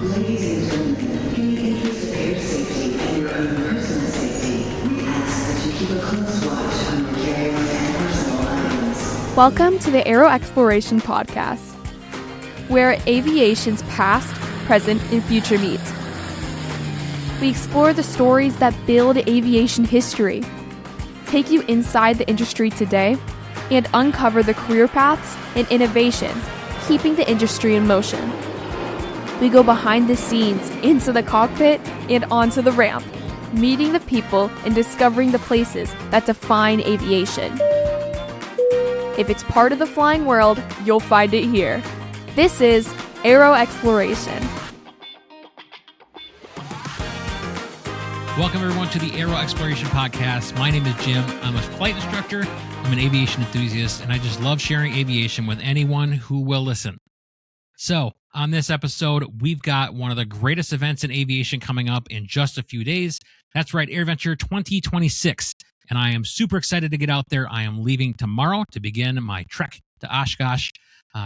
Ladies and gentlemen, in the interest of air safety and your own personal safety, we ask that you keep a close watch on your carry-on and personal items. Welcome to the Aero Exploration Podcast, where aviation's past, present, and future meet. We explore the stories that build aviation history, take you inside the industry today, and uncover the career paths and innovations keeping the industry in motion. We go behind the scenes, into the cockpit, and onto the ramp, meeting the people and discovering the places that define aviation. If it's part of the flying world, you'll find it here. This is Aero Exploration. Welcome everyone to the Aero Exploration Podcast. My name is Jim. I'm a flight instructor. I'm an aviation enthusiast, and I just love sharing aviation with anyone who will listen. So, on this episode, we've got one of the greatest events in aviation coming up in just a few days. That's right, AirVenture 2026. And I am super excited to get out there. I am leaving tomorrow to begin my trek to Oshkosh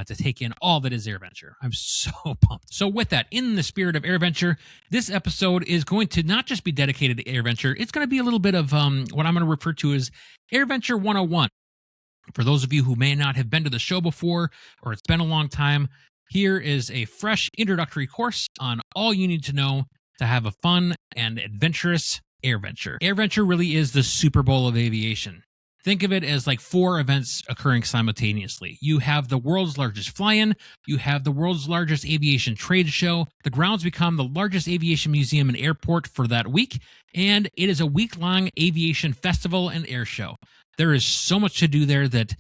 to take in all that is AirVenture. I'm so pumped. So with that, in the spirit of AirVenture, this episode is going to not just be dedicated to AirVenture. It's going to be a little bit of what I'm going to refer to as AirVenture 101. For those of you who may not have been to the show before, or it's been a long time, here is a fresh introductory course on all you need to know to have a fun and adventurous AirVenture. AirVenture really is the Super Bowl of aviation. Think of it as like 4 events occurring simultaneously. You have the world's largest fly-in, you have the world's largest aviation trade show, the grounds become the largest aviation museum and airport for that week, and it is a week-long aviation festival and air show. There is so much to do there that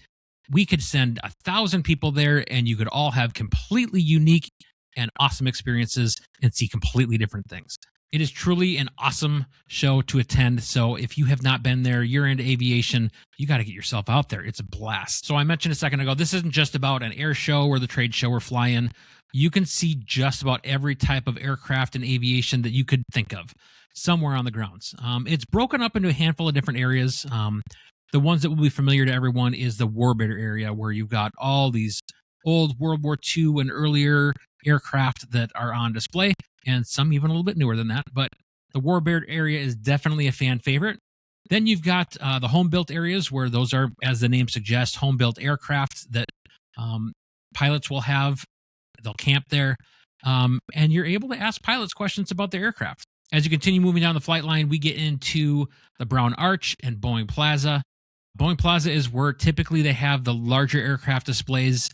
we could send 1,000 people there and you could all have completely unique and awesome experiences and see completely different things. It is truly an awesome show to attend. So if you have not been there, you're into aviation, you got to get yourself out there. It's a blast. So I mentioned a second ago, this isn't just about an air show or the trade show or fly-in. You can see just about every type of aircraft and aviation that you could think of somewhere on the grounds. It's broken up into a handful of different areas. The ones that will be familiar to everyone is the warbird area, where you've got all these old World War II and earlier aircraft that are on display, and some even a little bit newer than that. But the warbird area is definitely a fan favorite. Then you've got the home-built areas, where those are, as the name suggests, home-built aircraft that pilots will have. They'll camp there, and you're able to ask pilots questions about their aircraft. As you continue moving down the flight line, we get into the Brown Arch and Boeing Plaza. Boeing Plaza is where typically they have the larger aircraft displays.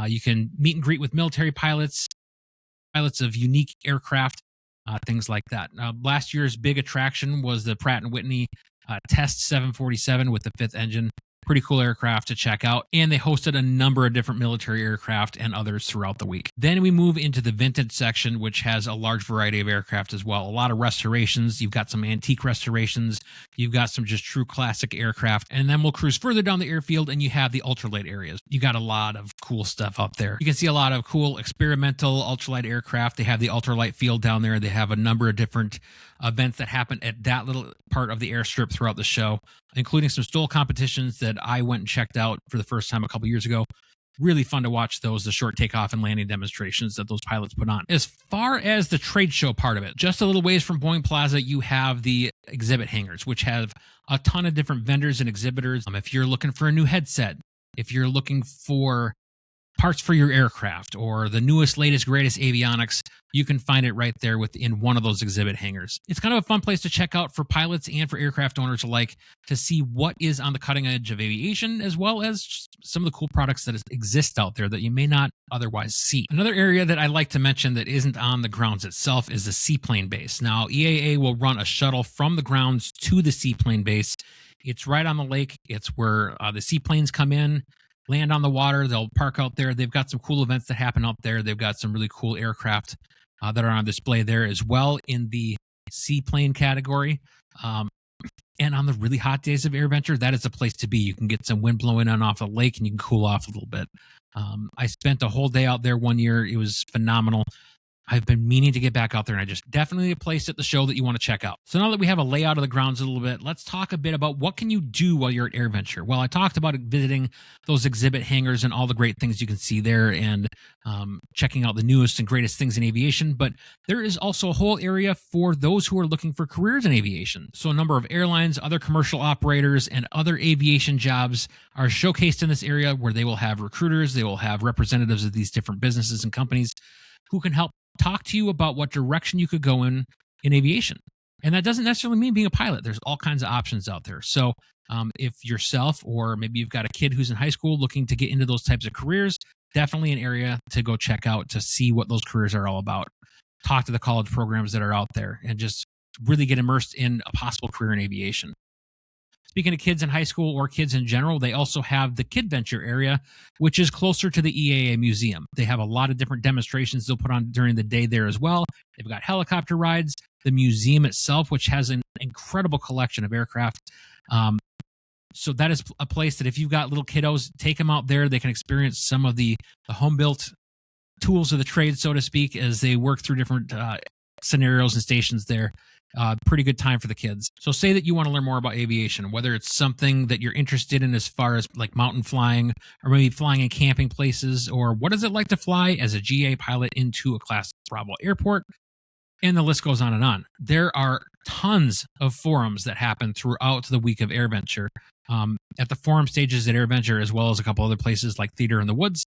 You can meet and greet with military pilots, pilots of unique aircraft, things like that. Last year's big attraction was the Pratt & Whitney Test 747 with the 5th engine. Pretty cool aircraft to check out. And they hosted a number of different military aircraft and others throughout the week. Then we move into the vintage section, which has a large variety of aircraft as well. A lot of restorations. You've got some antique restorations. You've got some just true classic aircraft. And then we'll cruise further down the airfield and you have the ultralight areas. You got a lot of cool stuff up there. You can see a lot of cool experimental ultralight aircraft. They have the ultralight field down there. They have a number of different events that happen at that little part of the airstrip throughout the show, including some STOL competitions that I went and checked out for the first time a couple years ago. Really fun to watch those, the short takeoff and landing demonstrations that those pilots put on. As far as the trade show part of it, just a little ways from Boeing Plaza, you have the exhibit hangars, which have a ton of different vendors and exhibitors. If you're looking for a new headset, if you're looking for parts for your aircraft or the newest, latest, greatest avionics, you can find it right there within one of those exhibit hangars. It's kind of a fun place to check out for pilots and for aircraft owners alike to see what is on the cutting edge of aviation, as well as some of the cool products that exist out there that you may not otherwise see. Another area that I like to mention that isn't on the grounds itself is the seaplane base. Now, EAA will run a shuttle from the grounds to the seaplane base. It's right on the lake. It's where the seaplanes come in, land on the water. They'll park out there. They've got some cool events that happen out there. They've got some really cool aircraft that are on display there as well in the seaplane category. And on the really hot days of AirVenture, that is the place to be. You can get some wind blowing on off the lake and you can cool off a little bit. I spent a whole day out there one year. It was phenomenal. I've been meaning to get back out there, and I just definitely a place at the show that you want to check out. So now that we have a layout of the grounds a little bit, let's talk a bit about what can you do while you're at AirVenture. Well, I talked about visiting those exhibit hangars and all the great things you can see there, and checking out the newest and greatest things in aviation. But there is also a whole area for those who are looking for careers in aviation. So a number of airlines, other commercial operators, and other aviation jobs are showcased in this area, where they will have recruiters, they will have representatives of these different businesses and companies who can help talk to you about what direction you could go in aviation. And that doesn't necessarily mean being a pilot. There's all kinds of options out there. So if yourself, or maybe you've got a kid who's in high school looking to get into those types of careers, definitely an area to go check out to see what those careers are all about. Talk to the college programs that are out there and just really get immersed in a possible career in aviation. Speaking of kids in high school or kids in general, they also have the KidVenture area, which is closer to the EAA museum. They have a lot of different demonstrations they'll put on during the day there as well. They've got helicopter rides, the museum itself, which has an incredible collection of aircraft. So that is a place that if you've got little kiddos, take them out there. They can experience some of the home-built tools of the trade, so to speak, as they work through different scenarios and stations there. Pretty good time for the kids. So say that you want to learn more about aviation, whether it's something that you're interested in as far as like mountain flying, or maybe flying in camping places, or what is it like to fly as a GA pilot into a Class Bravo airport, and the list goes on and on. There are tons of forums that happen throughout the week of AirVenture, at the forum stages at AirVenture, as well as a couple other places like Theater in the Woods.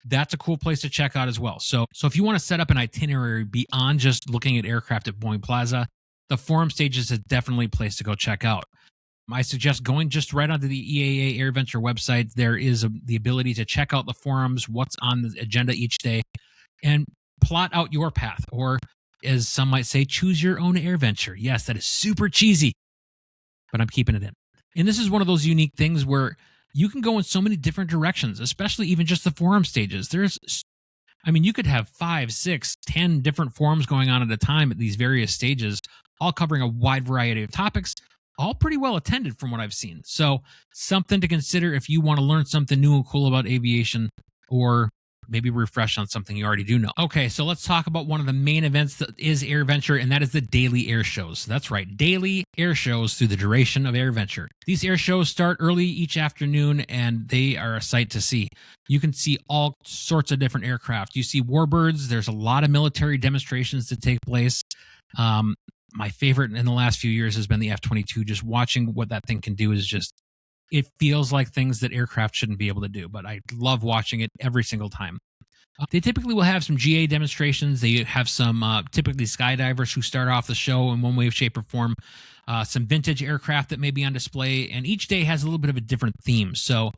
That's a cool place to check out as well. So if you want to set up an itinerary beyond just looking at aircraft at Boeing Plaza, the forum stages is definitely a place to go check out. I suggest going just right onto the EAA AirVenture website. There is the ability to check out the forums, what's on the agenda each day, and plot out your path, or as some might say, choose your own AirVenture. Yes, that is super cheesy, but I'm keeping it in. And this is one of those unique things where you can go in so many different directions, especially even just the forum stages. You could have 5, 6, 10 different forums going on at a time at these various stages, all covering a wide variety of topics, all pretty well attended from what I've seen. So something to consider if you want to learn something new and cool about aviation, or maybe refresh on something you already do know. Okay, so let's talk about one of the main events that is AirVenture, and that is the daily air shows. That's right, daily air shows through the duration of AirVenture. These air shows start early each afternoon, and they are a sight to see. You can see all sorts of different aircraft. You see warbirds. There's a lot of military demonstrations that take place. My favorite in the last few years has been the F-22. Just watching what that thing can do is just, it feels like things that aircraft shouldn't be able to do, but I love watching it every single time. They typically will have some GA demonstrations. They have some typically skydivers who start off the show in one way, shape, or form. Some vintage aircraft that may be on display, and each day has a little bit of a different theme. So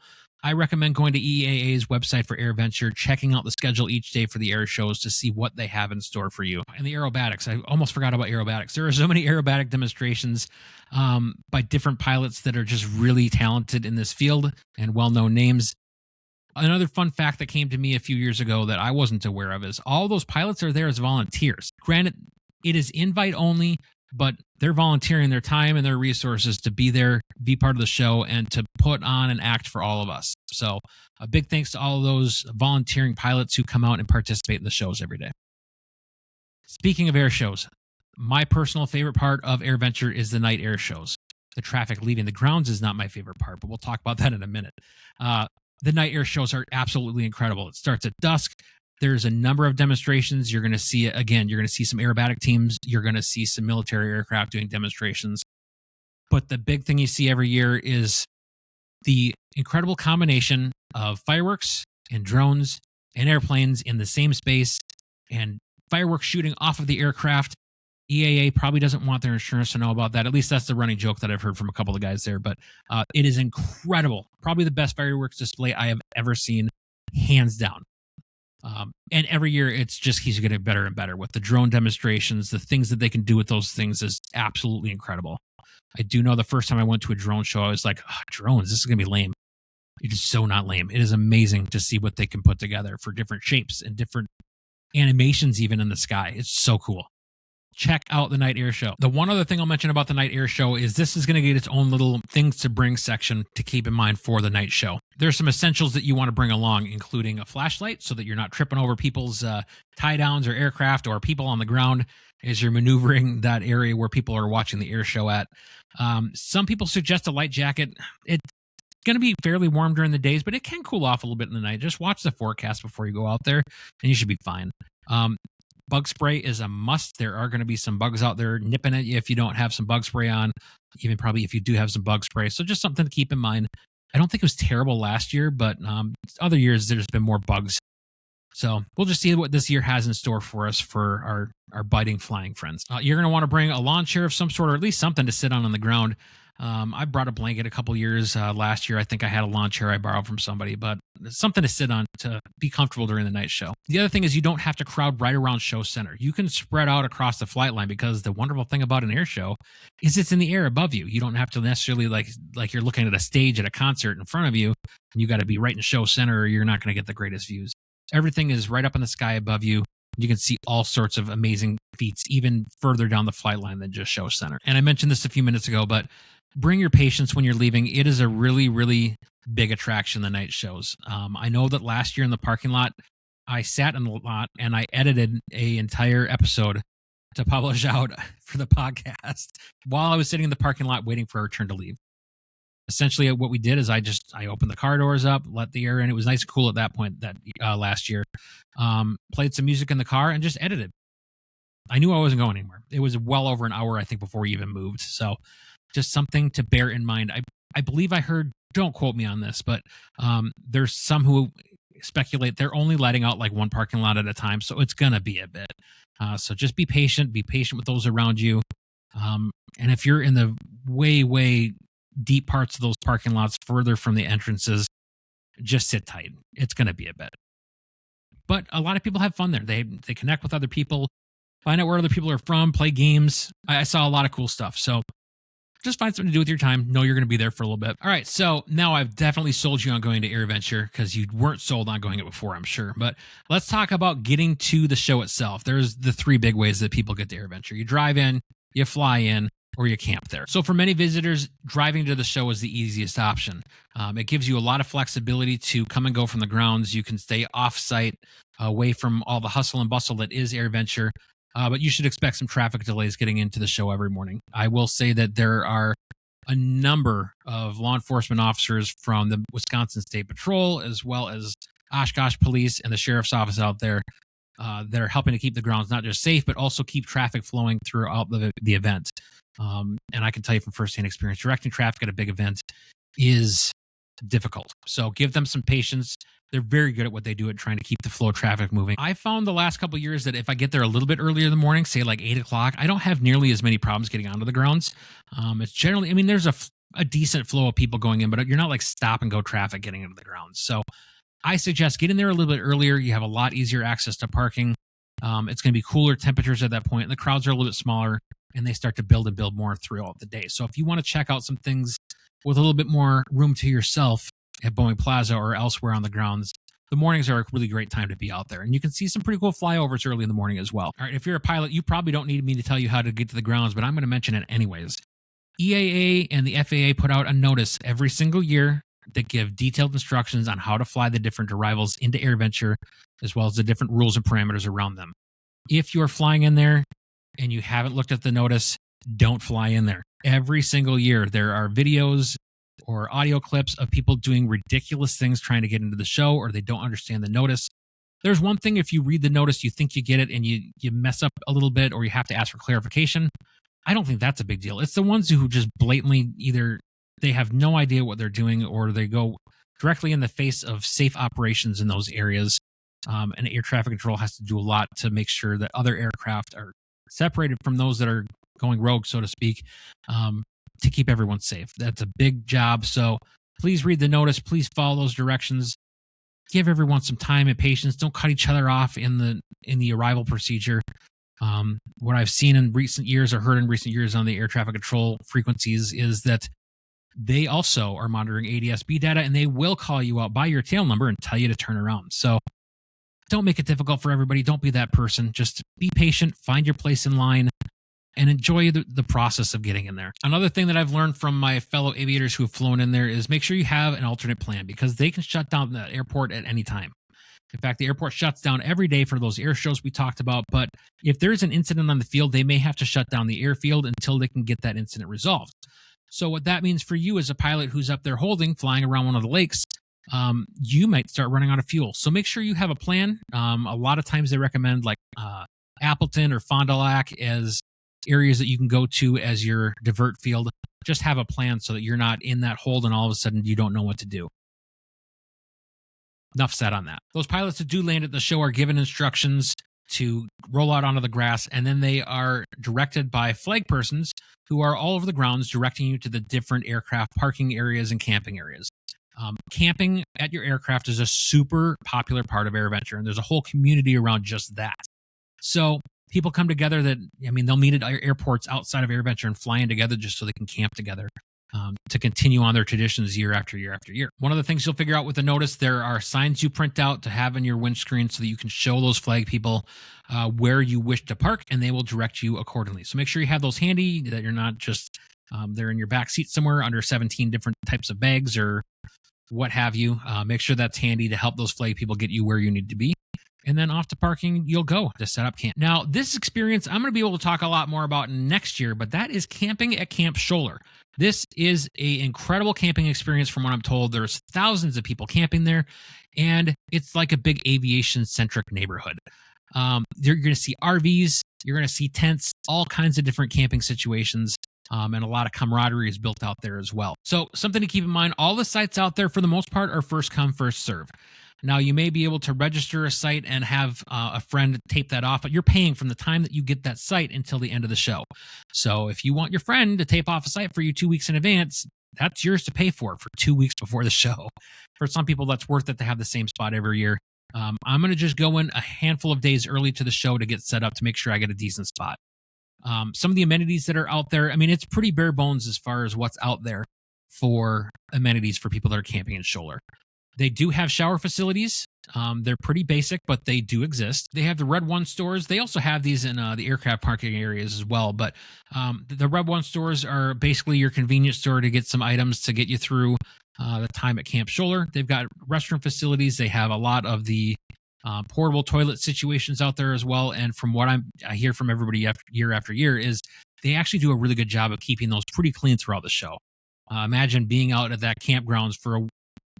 I recommend going to EAA's website for AirVenture, checking out the schedule each day for the air shows to see what they have in store for you. And the aerobatics, I almost forgot about aerobatics. There are so many aerobatic demonstrations by different pilots that are just really talented in this field and well-known names. Another fun fact that came to me a few years ago that I wasn't aware of is all those pilots are there as volunteers. Granted, it is invite only, but they're volunteering their time and their resources to be there, be part of the show, and to put on an act for all of us. So a big thanks to all of those volunteering pilots who come out and participate in the shows every day. Speaking of air shows, my personal favorite part of AirVenture is the night air shows. The traffic leaving the grounds is not my favorite part, but we'll talk about that in a minute. The night air shows are absolutely incredible. It starts at dusk. There's a number of demonstrations. You're going to see, again, you're going to see some aerobatic teams. You're going to see some military aircraft doing demonstrations. But the big thing you see every year is the incredible combination of fireworks and drones and airplanes in the same space, and fireworks shooting off of the aircraft. EAA probably doesn't want their insurance to know about that. At least that's the running joke that I've heard from a couple of guys there. But it is incredible. Probably the best fireworks display I have ever seen, hands down. And every year it's just keeps getting better and better with the drone demonstrations. The things that they can do with those things is absolutely incredible. I do know the first time I went to a drone show, I was like, drones, this is going to be lame. It is so not lame. It is amazing to see what they can put together for different shapes and different animations even in the sky. It's so cool. check out the Night Airshow. The one other thing I'll mention about the Night Airshow is this is going to get its own little things to bring section to keep in mind for the night show. There's some essentials that you want to bring along, including a flashlight so that you're not tripping over people's tie downs or aircraft or people on the ground as you're maneuvering that area where people are watching the air show at. Some people suggest a light jacket. It's going to be fairly warm during the days, but it can cool off a little bit in the night. Just watch the forecast before you go out there, and you should be fine. Bug spray is a must. There are going to be some bugs out there nipping at you if you don't have some bug spray on, even probably if you do have some bug spray. So just something to keep in mind. I don't think it was terrible last year, but other years there's been more bugs. So we'll just see what this year has in store for us for our biting flying friends. You're going to want to bring a lawn chair of some sort, or at least something to sit on the ground. I brought a blanket a couple years last year. I think I had a lawn chair I borrowed from somebody, but something to sit on to be comfortable during the night show. The other thing is you don't have to crowd right around show center. You can spread out across the flight line because the wonderful thing about an air show is it's in the air above you. You don't have to necessarily like you're looking at a stage at a concert in front of you, and you got to be right in show center or you're not going to get the greatest views. Everything is right up in the sky above you. You can see all sorts of amazing feats even further down the flight line than just show center. And I mentioned this a few minutes ago, but bring your patience when you're leaving. It is a really, really big attraction, the night shows. I know that last year in the parking lot, I sat in the lot and I edited an entire episode to publish out for the podcast while I was sitting in the parking lot waiting for our turn to leave. Essentially, what we did is I opened the car doors up, let the air in. It was nice and cool at that point that last year. Played some music in the car and just edited. I knew I wasn't going anywhere. It was well over an hour, I think, before we even moved. So just something to bear in mind. I believe I heard, don't quote me on this, but there's some who speculate they're only letting out like one parking lot at a time. So it's going to be a bit. So just be patient with those around you. And if you're in the way, way deep parts of those parking lots further from the entrances, just sit tight. It's going to be a bit. But a lot of people have fun there. They connect with other people, find out where other people are from, play games. I saw a lot of cool stuff. So just find something to do with your time. Know you're going to be there for a little bit. All right, so now I've definitely sold you on going to AirVenture because you weren't sold on going it before, I'm sure. But let's talk about getting to the show itself. There's the three big ways that people get to AirVenture. You drive in, you fly in, or you camp there. So for many visitors, driving to the show is the easiest option. It gives you a lot of flexibility to come and go from the grounds. You can stay off-site, away from all the hustle and bustle that is AirVenture. But you should expect some traffic delays getting into the show every morning. I will say that there are a number of law enforcement officers from the Wisconsin State Patrol, as well as Oshkosh Police and the Sheriff's Office out there that are helping to keep the grounds not just safe, but also keep traffic flowing throughout the event. And I can tell you from firsthand experience, directing traffic at a big event is difficult. So give them some patience. They're very good at what they do at trying to keep the flow of traffic moving. I found the last couple of years that if I get there a little bit earlier in the morning, say like 8 o'clock, I don't have nearly as many problems getting onto the grounds. It's generally, I mean, there's a decent flow of people going in, but you're not like stop and go traffic getting into the grounds. So I suggest get in there a little bit earlier. You have a lot easier access to parking. It's going to be cooler temperatures at that point, and the crowds are a little bit smaller, and they start to build and build more throughout the day. So if you want to check out some things with a little bit more room to yourself at Boeing Plaza or elsewhere on the grounds, the mornings are a really great time to be out there. And you can see some pretty cool flyovers early in the morning as well. All right, if you're a pilot, you probably don't need me to tell you how to get to the grounds, but I'm going to mention it anyways. EAA and the FAA put out a notice every single year that give detailed instructions on how to fly the different arrivals into AirVenture, as well as the different rules and parameters around them. If you're flying in there and you haven't looked at the notice, don't fly in there. Every single year, there are videos or audio clips of people doing ridiculous things trying to get into the show, or they don't understand the notice. There's one thing if you read the notice, you think you get it, and you mess up a little bit, or you have to ask for clarification. I don't think that's a big deal. It's the ones who just blatantly either they have no idea what they're doing, or they go directly in the face of safe operations in those areas. And air traffic control has to do a lot to make sure that other aircraft are separated from those that are going rogue, so to speak, to keep everyone safe. That's a big job. So please read the notice. Please follow those directions. Give everyone some time and patience. Don't cut each other off in the arrival procedure. What I've seen in recent years or heard in recent years on the air traffic control frequencies is that they also are monitoring ADS-B data, and they will call you out by your tail number and tell you to turn around. So don't make it difficult for everybody. Don't be that person. Just be patient. Find your place in line. and enjoy the process of getting in there. Another thing that I've learned from my fellow aviators who have flown in there is make sure you have an alternate plan, because they can shut down the airport at any time. In fact, the airport shuts down every day for those air shows we talked about. But if there's an incident on the field, they may have to shut down the airfield until they can get that incident resolved. So what that means for you as a pilot who's up there flying around one of the lakes, you might start running out of fuel. So make sure you have a plan. A lot of times they recommend like Appleton or Fond du Lac as areas that you can go to as your divert field. Just have a plan so that you're not in that hold and all of a sudden you don't know what to do. Enough said on that. Those pilots that do land at the show are given instructions to roll out onto the grass, and then they are directed by flag persons who are all over the grounds directing you to the different aircraft parking areas and camping areas. Camping at your aircraft is a super popular part of AirVenture, and there's a whole community around just that. So people come together they'll meet at airports outside of AirVenture and fly in together just so they can camp together. To continue on their traditions year after year after year. One of the things you'll figure out with the notice, there are signs you print out to have in your windscreen so that you can show those flag people where you wish to park, and they will direct you accordingly. So make sure you have those handy, that you're not just they're in your back seat somewhere under 17 different types of bags or what have you. Make sure that's handy to help those flag people get you where you need to be. And then off to parking you'll go to set up camp. Now, this experience I'm going to be able to talk a lot more about next year, but that is camping at Camp Scholler. This is an incredible camping experience from what I'm told. There's thousands of people camping there, and it's like a big aviation-centric neighborhood. You're going to see RVs, you're going to see tents, all kinds of different camping situations, and a lot of camaraderie is built out there as well. So something to keep in mind, all the sites out there for the most part are first come, first serve. Now, you may be able to register a site and have a friend tape that off, but you're paying from the time that you get that site until the end of the show. So if you want your friend to tape off a site for you 2 weeks in advance, that's yours to pay for 2 weeks before the show. For some people, that's worth it to have the same spot every year. I'm going to just go in a handful of days early to the show to get set up to make sure I get a decent spot. Some of the amenities that are out there, it's pretty bare bones as far as what's out there for amenities for people that are camping in Scholler. They do have shower facilities. They're pretty basic, but they do exist. They have the Red One stores. They also have these in the aircraft parking areas as well. But the Red One stores are basically your convenience store to get some items to get you through the time at Camp Scholler. They've got restroom facilities. They have a lot of the portable toilet situations out there as well. And from what I hear from everybody year after year is they actually do a really good job of keeping those pretty clean throughout the show. Imagine being out at that campgrounds for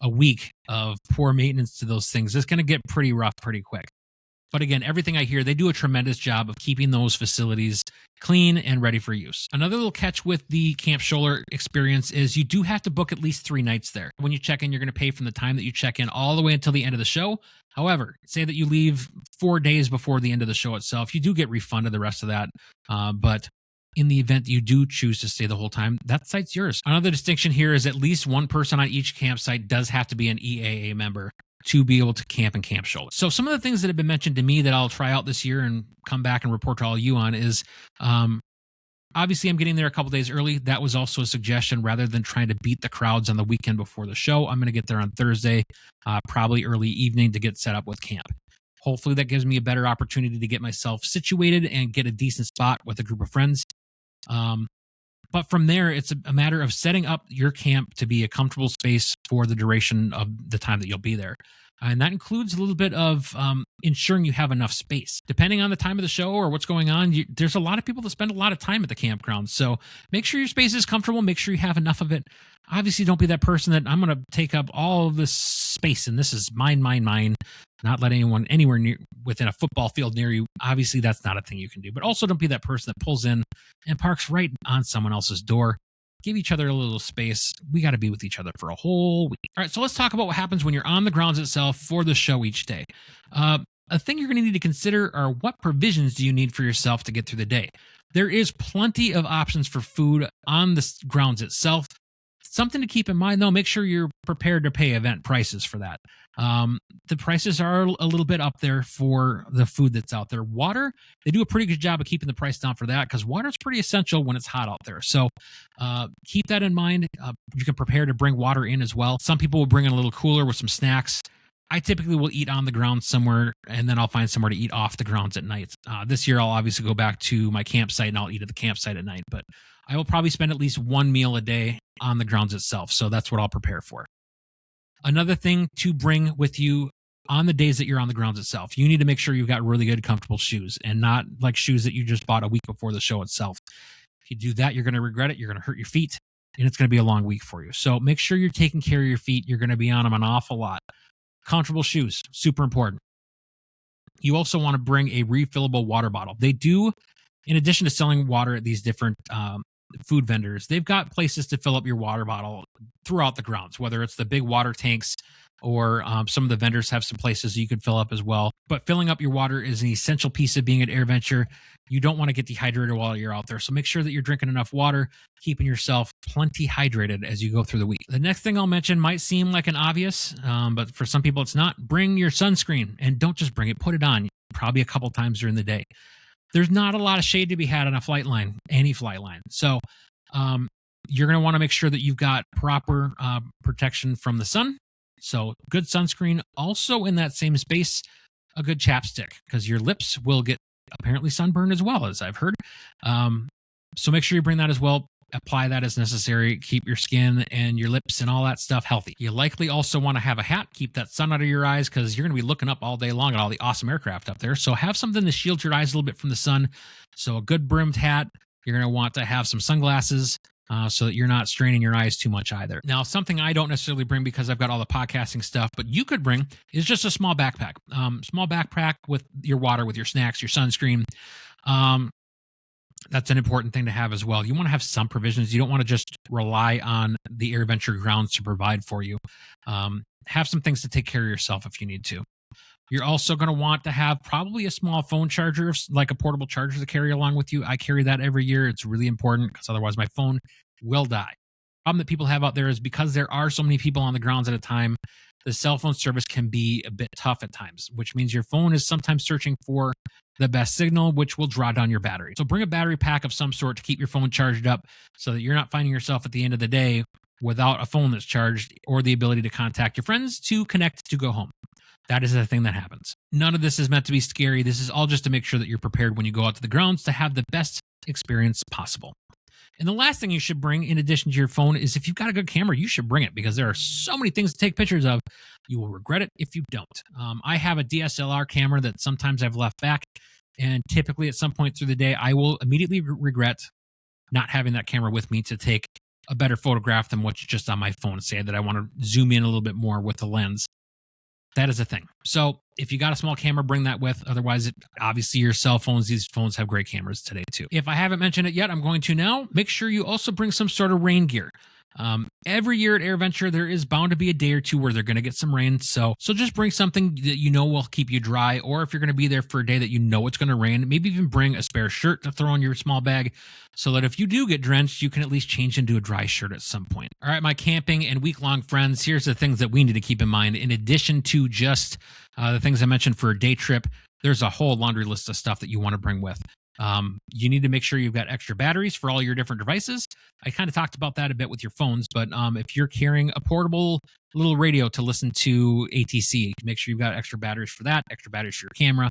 a week of poor maintenance to those things. It's going to get pretty rough pretty quick. But again, everything I hear, they do a tremendous job of keeping those facilities clean and ready for use. Another little catch with the Camp Scholler experience is you do have to book at least 3 nights there. When you check in, you're going to pay from the time that you check in all the way until the end of the show. However, say that you leave 4 days before the end of the show itself, you do get refunded the rest of that. But in the event you do choose to stay the whole time, that site's yours. Another distinction here is at least one person on each campsite does have to be an EAA member to be able to camp in Camp Scholler. So some of the things that have been mentioned to me that I'll try out this year and come back and report to all you on is, obviously I'm getting there a couple days early. That was also a suggestion. Rather than trying to beat the crowds on the weekend before the show, I'm going to get there on Thursday, probably early evening to get set up with camp. Hopefully that gives me a better opportunity to get myself situated and get a decent spot with a group of friends. But from there, it's a matter of setting up your camp to be a comfortable space for the duration of the time that you'll be there. And that includes a little bit of ensuring you have enough space. Depending on the time of the show or what's going on, there's a lot of people that spend a lot of time at the campground. So make sure your space is comfortable. Make sure you have enough of it. Obviously, don't be that person that I'm going to take up all of this space and this is mine, not let anyone anywhere near within a football field near you. Obviously, that's not a thing you can do. But also don't be that person that pulls in and parks right on someone else's door. Give each other a little space. We got to be with each other for a whole week. All right, so let's talk about what happens when you're on the grounds itself for the show each day. A thing you're going to need to consider are what provisions do you need for yourself to get through the day. There is plenty of options for food on the grounds itself. Something to keep in mind, though, make sure you're prepared to pay event prices for that. The prices are a little bit up there for the food that's out there. Water, they do a pretty good job of keeping the price down for that because water is pretty essential when it's hot out there. So keep that in mind. You can prepare to bring water in as well. Some people will bring in a little cooler with some snacks. I typically will eat on the ground somewhere, and then I'll find somewhere to eat off the grounds at night. This year, I'll obviously go back to my campsite and I'll eat at the campsite at night, but I will probably spend at least one meal a day on the grounds itself. So that's what I'll prepare for. Another thing to bring with you on the days that you're on the grounds itself, you need to make sure you've got really good, comfortable shoes and not like shoes that you just bought a week before the show itself. If you do that, you're going to regret it. You're going to hurt your feet, and it's going to be a long week for you. So make sure you're taking care of your feet. You're going to be on them an awful lot. Comfortable shoes, super important. You also want to bring a refillable water bottle. They do, in addition to selling water at these different food vendors, they've got places to fill up your water bottle throughout the grounds, whether it's the big water tanks or some of the vendors have some places you can fill up as well. But filling up your water is an essential piece of being at AirVenture. You don't want to get dehydrated while you're out there. So make sure that you're drinking enough water, keeping yourself plenty hydrated as you go through the week. The next thing I'll mention might seem like an obvious, but for some people it's not. Bring your sunscreen, and don't just bring it, put it on probably a couple times during the day. There's not a lot of shade to be had on a flight line, any flight line. So you're going to want to make sure that you've got proper protection from the sun. So good sunscreen. Also in that same space, a good chapstick, because your lips will get apparently sunburned as well, as I've heard. So make sure you bring that as well. Apply that as necessary. Keep your skin and your lips and all that stuff healthy. You likely also want to have a hat. Keep that sun out of your eyes, because you're going to be looking up all day long at all the awesome aircraft up there. So have something to shield your eyes a little bit from the sun. So a good brimmed hat. You're going to want to have some sunglasses so that you're not straining your eyes too much either. Now, something I don't necessarily bring because I've got all the podcasting stuff, but you could bring is just a small backpack. Small backpack with your water, with your snacks, your sunscreen. That's an important thing to have as well. You want to have some provisions. You don't want to just rely on the AirVenture grounds to provide for you. Have some things to take care of yourself if you need to. You're also going to want to have probably a small phone charger, like a portable charger to carry along with you. I carry that every year. It's really important because otherwise my phone will die. Problem that people have out there is because there are so many people on the grounds at a time, the cell phone service can be a bit tough at times, which means your phone is sometimes searching for the best signal, which will draw down your battery. So bring a battery pack of some sort to keep your phone charged up so that you're not finding yourself at the end of the day without a phone that's charged or the ability to contact your friends to connect to go home. That is a thing that happens. None of this is meant to be scary. This is all just to make sure that you're prepared when you go out to the grounds to have the best experience possible. And the last thing you should bring, in addition to your phone, is if you've got a good camera, you should bring it, because there are so many things to take pictures of. You will regret it if you don't. I have a DSLR camera that sometimes I've left back, and typically at some point through the day, I will immediately regret not having that camera with me to take a better photograph than what's just on my phone. Say that I want to zoom in a little bit more with the lens. That is a thing. So if you got a small camera, bring that with. Otherwise, obviously your cell phones, these phones have great cameras today too. If I haven't mentioned it yet, I'm going to now. Make sure you also bring some sort of rain gear. Every year at AirVenture, there is bound to be a day or two where they're going to get some rain. So just bring something that you know will keep you dry. Or if you're going to be there for a day that you know it's going to rain, maybe even bring a spare shirt to throw in your small bag so that if you do get drenched, you can at least change into a dry shirt at some point. All right, my camping and week-long friends, here's the things that we need to keep in mind. In addition to just the things I mentioned for a day trip, there's a whole laundry list of stuff that you want to bring with. You need to make sure you've got extra batteries for all your different devices. I kind of talked about that a bit with your phones, but if you're carrying a portable little radio to listen to ATC, make sure you've got extra batteries for that, extra batteries for your camera.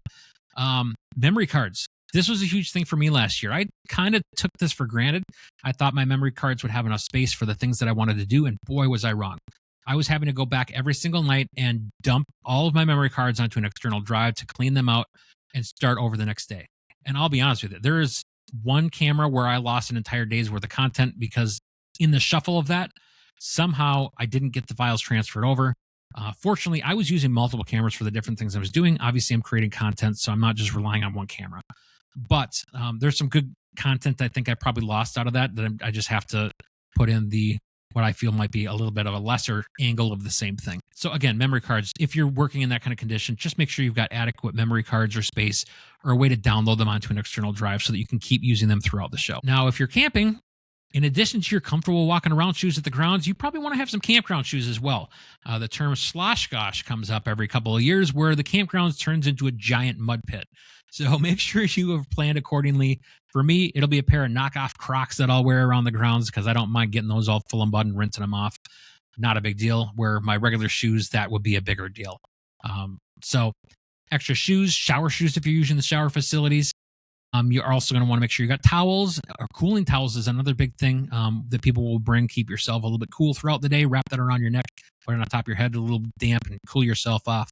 Memory cards. This was a huge thing for me last year. I kind of took this for granted. I thought my memory cards would have enough space for the things that I wanted to do, and boy, was I wrong. I was having to go back every single night and dump all of my memory cards onto an external drive to clean them out and start over the next day. And I'll be honest with you, there is one camera where I lost an entire day's worth of content because in the shuffle of that, somehow I didn't get the files transferred over. Fortunately, I was using multiple cameras for the different things I was doing. Obviously, I'm creating content, so I'm not just relying on one camera. But there's some good content I think I probably lost out of that I just have to put in what I feel might be a little bit of a lesser angle of the same thing. So again, memory cards, if you're working in that kind of condition, just make sure you've got adequate memory cards or space or a way to download them onto an external drive so that you can keep using them throughout the show. Now, if you're camping, in addition to your comfortable walking around shoes at the grounds, you probably want to have some campground shoes as well. The term sloshgosh comes up every couple of years where the campgrounds turns into a giant mud pit. So make sure you have planned accordingly. For me, it'll be a pair of knockoff Crocs that I'll wear around the grounds because I don't mind getting those all full of mud and rinsing them off. Not a big deal. Where my regular shoes, that would be a bigger deal. So extra shoes, shower shoes if you're using the shower facilities. You're also going to want to make sure you got towels, or cooling towels is another big thing that people will bring. Keep yourself a little bit cool throughout the day. Wrap that around your neck, put it on top of your head, a little damp, and cool yourself off.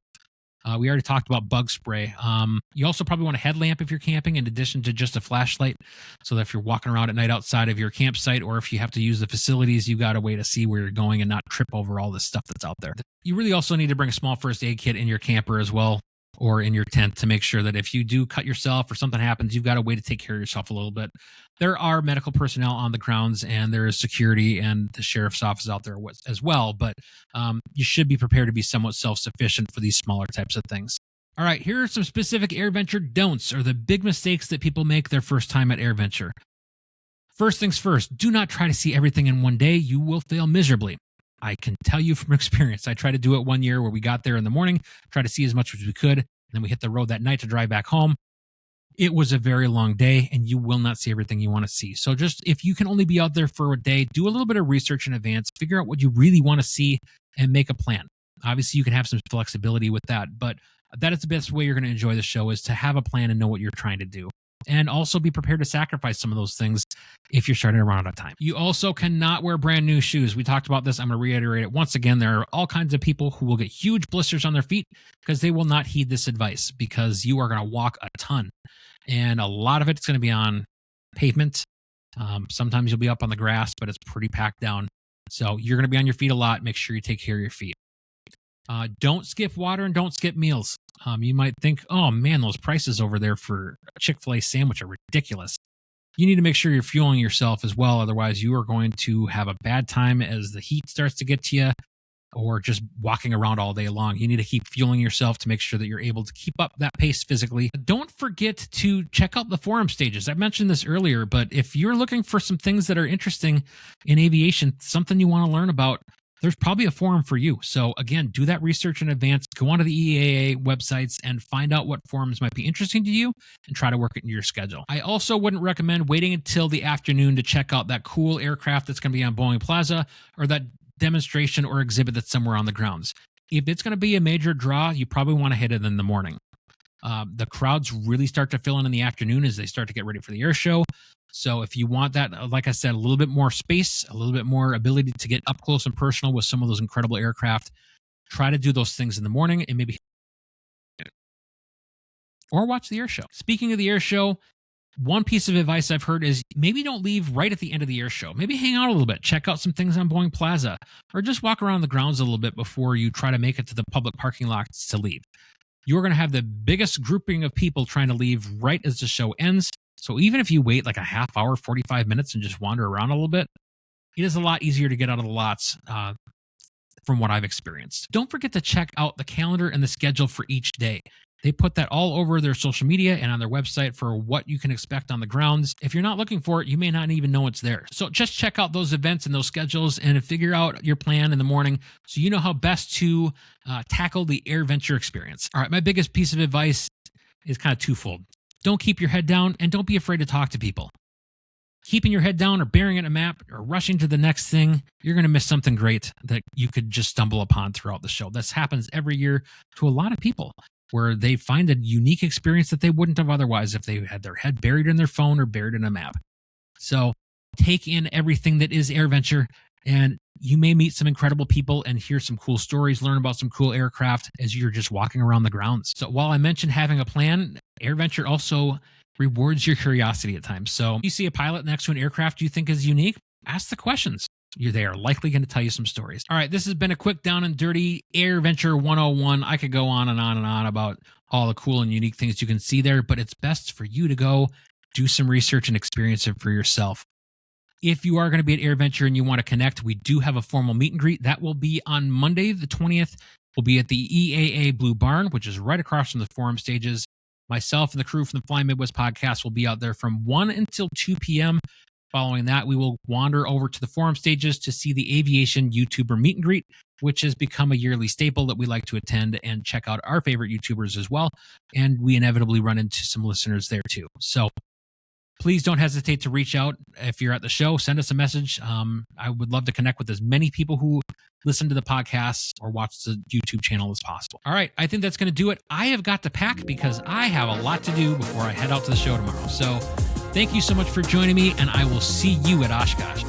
We already talked about bug spray. You also probably want a headlamp if you're camping, in addition to just a flashlight, so that if you're walking around at night outside of your campsite, or if you have to use the facilities, you got a way to see where you're going and not trip over all this stuff that's out there. You really also need to bring a small first aid kit in your camper as well, or in your tent, to make sure that if you do cut yourself or something happens, you've got a way to take care of yourself a little bit. There are medical personnel on the grounds, and there is security and the sheriff's office out there as well, but you should be prepared to be somewhat self-sufficient for these smaller types of things. All right, here are some specific AirVenture don'ts, or the big mistakes that people make their first time at AirVenture. First things first, do not try to see everything in one day. You will fail miserably. I can tell you from experience. I tried to do it one year where we got there in the morning, tried to see as much as we could, and then we hit the road that night to drive back home. It was a very long day, and you will not see everything you want to see. So just, if you can only be out there for a day, do a little bit of research in advance, figure out what you really want to see, and make a plan. Obviously, you can have some flexibility with that, but that is the best way you're going to enjoy the show, is to have a plan and know what you're trying to do. And also be prepared to sacrifice some of those things if you're starting to run out of time. You also cannot wear brand new shoes. We talked about this. I'm going to reiterate it once again. There are all kinds of people who will get huge blisters on their feet because they will not heed this advice, because you are going to walk a ton. And a lot of it's going to be on pavement. Sometimes you'll be up on the grass, but it's pretty packed down. So you're going to be on your feet a lot. Make sure you take care of your feet. Don't skip water and don't skip meals. You might think, oh man, those prices over there for a Chick-fil-A sandwich are ridiculous. You need to make sure you're fueling yourself as well. Otherwise, you are going to have a bad time as the heat starts to get to you, or just walking around all day long. You need to keep fueling yourself to make sure that you're able to keep up that pace physically. Don't forget to check out the forum stages. I mentioned this earlier, but if you're looking for some things that are interesting in aviation, something you want to learn about, there's probably a forum for you. So again, do that research in advance. Go onto the EAA websites and find out what forums might be interesting to you and try to work it into your schedule. I also wouldn't recommend waiting until the afternoon to check out that cool aircraft that's going to be on Boeing Plaza, or that demonstration or exhibit that's somewhere on the grounds. If it's going to be a major draw, you probably want to hit it in the morning. The crowds really start to fill in the afternoon as they start to get ready for the air show. So if you want that, like I said, a little bit more space, a little bit more ability to get up close and personal with some of those incredible aircraft, try to do those things in the morning, and maybe or watch the air show. Speaking of the air show, one piece of advice I've heard is maybe don't leave right at the end of the air show. Maybe hang out a little bit, check out some things on Boeing Plaza, or just walk around the grounds a little bit before you try to make it to the public parking lots to leave. You're going to have the biggest grouping of people trying to leave right as the show ends. So even if you wait like a half hour, 45 minutes, and just wander around a little bit, it is a lot easier to get out of the lots from what I've experienced. Don't forget to check out the calendar and the schedule for each day. They put that all over their social media and on their website for what you can expect on the grounds. If you're not looking for it, you may not even know it's there. So just check out those events and those schedules and figure out your plan in the morning so you know how best to tackle the AirVenture experience. All right, my biggest piece of advice is kind of twofold. Don't keep your head down, and don't be afraid to talk to people. Keeping your head down or staring at a map or rushing to the next thing, you're going to miss something great that you could just stumble upon throughout the show. This happens every year to a lot of people, where they find a unique experience that they wouldn't have otherwise if they had their head buried in their phone or buried in a map. So take in everything that is AirVenture, and you may meet some incredible people and hear some cool stories, learn about some cool aircraft as you're just walking around the grounds. So while I mentioned having a plan, AirVenture also rewards your curiosity at times. So you see a pilot next to an aircraft you think is unique, ask the questions. They are likely going to tell you some stories. All right, this has been a quick down and dirty AirVenture 101. I could go on and on and on about all the cool and unique things you can see there, but it's best for you to go do some research and experience it for yourself. If you are going to be at AirVenture and you want to connect, we do have a formal meet and greet. That will be on Monday, the 20th. We'll be at the EAA Blue Barn, which is right across from the forum stages. Myself and the crew from the Fly Midwest podcast will be out there from 1 until 2 p.m. Following that, we will wander over to the forum stages to see the Aviation YouTuber meet and greet, which has become a yearly staple that we like to attend and check out our favorite YouTubers as well. And we inevitably run into some listeners there too. So please don't hesitate to reach out. If you're at the show, send us a message. I would love to connect with as many people who listen to the podcast or watch the YouTube channel as possible. All right, I think that's going to do it. I have got to pack because I have a lot to do before I head out to the show tomorrow. So thank you so much for joining me, and I will see you at Oshkosh.